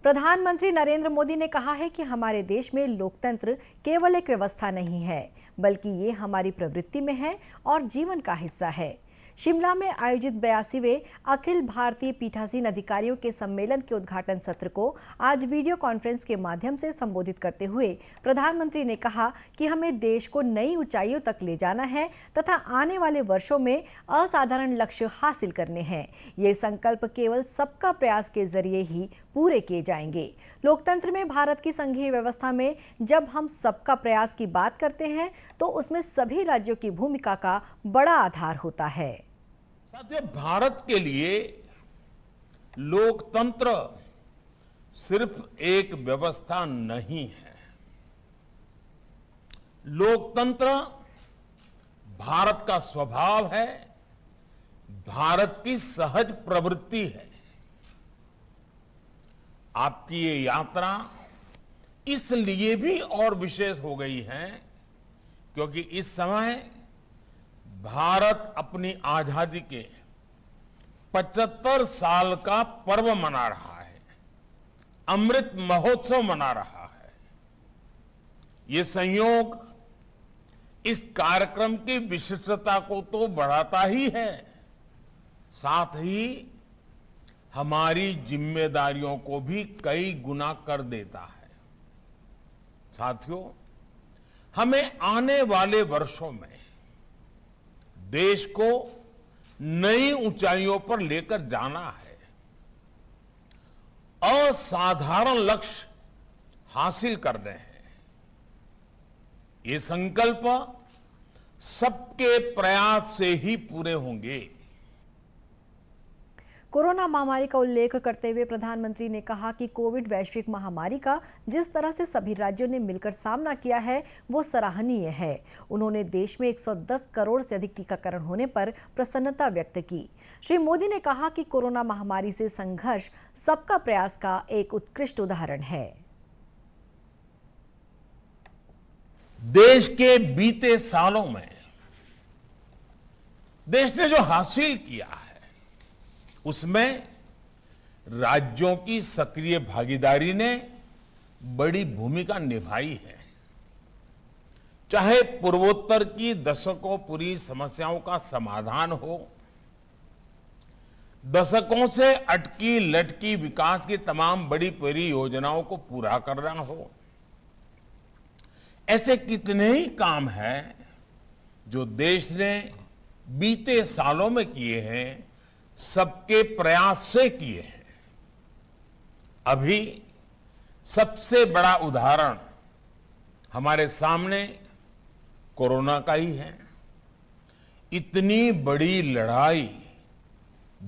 प्रधानमंत्री नरेंद्र मोदी ने कहा है कि हमारे देश में लोकतंत्र केवल एक व्यवस्था नहीं है, बल्कि ये हमारी प्रवृत्ति में है और जीवन का हिस्सा है। शिमला में आयोजित 82वें अखिल भारतीय पीठासीन अधिकारियों के सम्मेलन के उद्घाटन सत्र को आज वीडियो कॉन्फ्रेंस के माध्यम से संबोधित करते हुए प्रधानमंत्री ने कहा कि हमें देश को नई ऊंचाइयों तक ले जाना है तथा आने वाले वर्षों में असाधारण लक्ष्य हासिल करने हैं। ये संकल्प केवल सबका प्रयास के जरिए ही पूरे किए जाएंगे। लोकतंत्र में भारत की संघीय व्यवस्था में जब हम सबका प्रयास की बात करते हैं तो उसमें सभी राज्यों की भूमिका का बड़ा आधार होता है। साथियों, भारत के लिए लोकतंत्र सिर्फ एक व्यवस्था नहीं है। लोकतंत्र भारत का स्वभाव है, भारत की सहज प्रवृत्ति है। आपकी ये यात्रा इसलिए भी और विशेष हो गई है क्योंकि इस समय भारत अपनी आजादी के 75 साल का पर्व मना रहा है, अमृत महोत्सव मना रहा है। ये संयोग इस कार्यक्रम की विशिष्टता को तो बढ़ाता ही है, साथ ही हमारी जिम्मेदारियों को भी कई गुना कर देता है। साथियों, हमें आने वाले वर्षों में देश को नई ऊंचाइयों पर लेकर जाना है। असाधारण लक्ष्य हासिल करने हैं। ये संकल्प सबके प्रयास से ही पूरे होंगे। कोरोना महामारी का उल्लेख करते हुए प्रधानमंत्री ने कहा कि कोविड वैश्विक महामारी का जिस तरह से सभी राज्यों ने मिलकर सामना किया है वो सराहनीय है। उन्होंने देश में 110 करोड़ से अधिक टीकाकरण होने पर प्रसन्नता व्यक्त की। श्री मोदी ने कहा कि कोरोना महामारी से संघर्ष सबका प्रयास का एक उत्कृष्ट उदाहरण है। देश के बीते सालों में देश ने जो हासिल किया है उसमें राज्यों की सक्रिय भागीदारी ने बड़ी भूमिका निभाई है। चाहे पूर्वोत्तर की दशकों पूरी समस्याओं का समाधान हो, दशकों से अटकी लटकी विकास की तमाम बड़ी परियोजनाओं को पूरा करना हो, ऐसे कितने ही काम हैं जो देश ने बीते सालों में किए हैं, सबके प्रयास से किए हैं। अभी सबसे बड़ा उदाहरण हमारे सामने कोरोना का ही है। इतनी बड़ी लड़ाई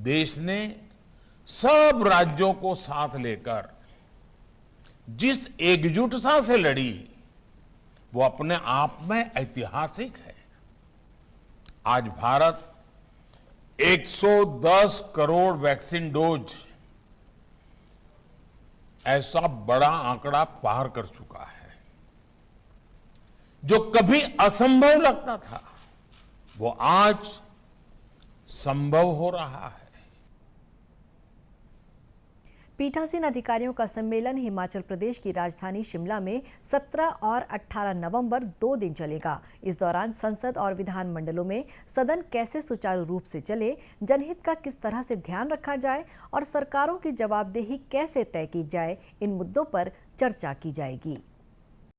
देश ने सब राज्यों को साथ लेकर जिस एकजुटता से लड़ी वो अपने आप में ऐतिहासिक है। आज भारत 110 करोड़ वैक्सीन डोज ऐसा बड़ा आंकड़ा पार कर चुका है। जो कभी असंभव लगता था वो आज संभव हो रहा है। पीठासीन अधिकारियों का सम्मेलन हिमाचल प्रदेश की राजधानी शिमला में 17 और 18 नवंबर 2 दिन चलेगा। इस दौरान संसद और विधानमंडलों में सदन कैसे सुचारू रूप से चले, जनहित का किस तरह से ध्यान रखा जाए और सरकारों की जवाबदेही कैसे तय की जाए, इन मुद्दों पर चर्चा की जाएगी।